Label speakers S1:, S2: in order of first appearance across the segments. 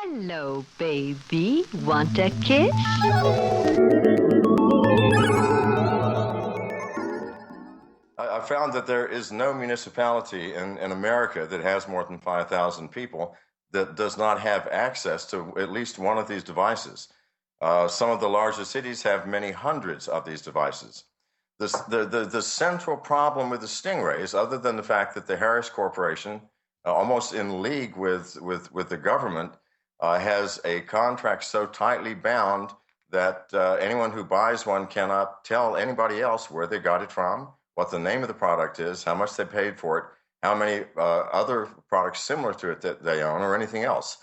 S1: Hello, baby. Want a kiss?
S2: I found that there is no municipality in America that has more than 5,000 people that does not have access to at least one of these devices. Some of the largest cities have many hundreds of these devices. The central problem with the Stingrays, other than the fact that the Harris Corporation, almost in league with the government, has a contract so tightly bound that anyone who buys one cannot tell anybody else where they got it from, what the name of the product is, how much they paid for it, how many other products similar to it that they own, or anything else.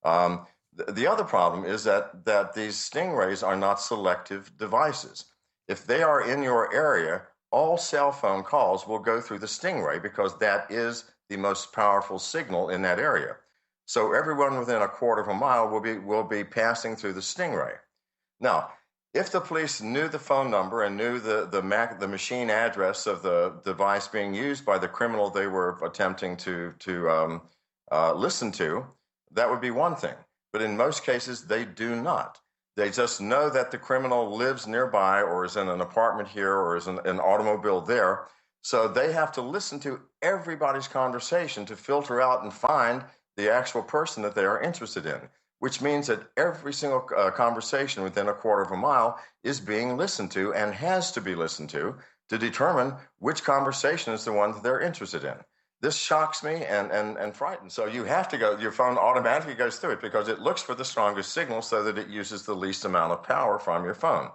S2: The other problem is that these Stingrays are not selective devices. If they are in your area, all cell phone calls will go through the Stingray because that is the most powerful signal in that area. So everyone within a quarter of a mile will be passing through the Stingray. Now, if the police knew the phone number and knew the machine address of the device being used by the criminal they were attempting to listen to, that would be one thing. But in most cases, they do not. They just know that the criminal lives nearby or is in an apartment here or is in an automobile there. So they have to listen to everybody's conversation to filter out and find the actual person that they are interested in, which means that every single conversation within a quarter of a mile is being listened to and has to be listened to determine which conversation is the one that they're interested in. This shocks me and frightens. So you have to go, your phone automatically goes through it because it looks for the strongest signal so that it uses the least amount of power from your phone.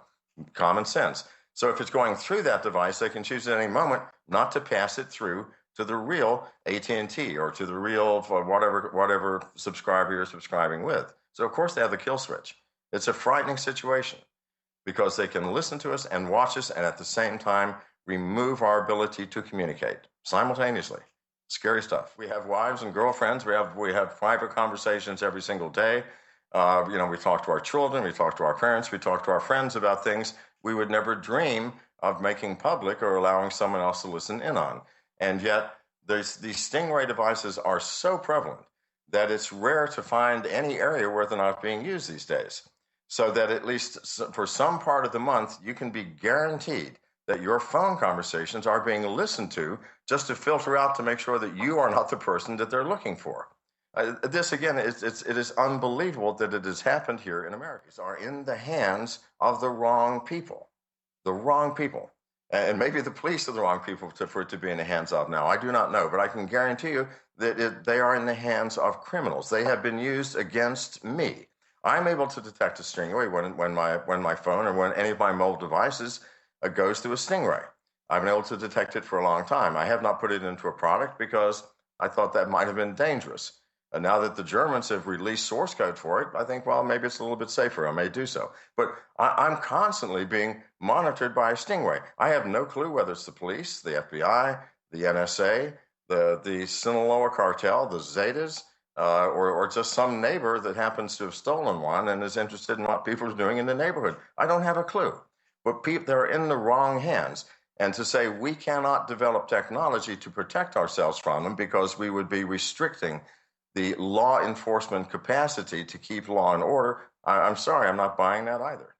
S2: Common sense. So if it's going through that device, they can choose at any moment not to pass it through to the real AT&T or to the real whatever subscriber you're subscribing with. So of course they have the kill switch. It's a frightening situation because they can listen to us and watch us and at the same time remove our ability to communicate simultaneously. Scary stuff. We have wives and girlfriends. We have private conversations every single day. We talk to our children. We talk to our parents. We talk to our friends about things we would never dream of making public or allowing someone else to listen in on. And yet, these Stingray devices are so prevalent that it's rare to find any area where they're not being used these days. So that at least for some part of the month, you can be guaranteed that your phone conversations are being listened to just to filter out to make sure that you are not the person that they're looking for. This, again, it is unbelievable that it has happened here in America. These are in the hands of the wrong people. The wrong people. And maybe the police are the wrong people for it to be in the hands of now. I do not know, but I can guarantee you that they are in the hands of criminals. They have been used against me. I'm able to detect a Stingray when my phone or when any of my mobile devices goes through a Stingray. I've been able to detect it for a long time. I have not put it into a product because I thought that might have been dangerous. And now that the Germans have released source code for it, I think, well, maybe it's a little bit safer. I may do so. But I'm constantly being monitored by a Stingray. I have no clue whether it's the police, the FBI, the NSA, the Sinaloa cartel, the Zetas, or just some neighbor that happens to have stolen one and is interested in what people are doing in the neighborhood. I don't have a clue. But they're in the wrong hands. And to say we cannot develop technology to protect ourselves from them because we would be restricting the law enforcement capacity to keep law and order, I'm sorry, I'm not buying that either.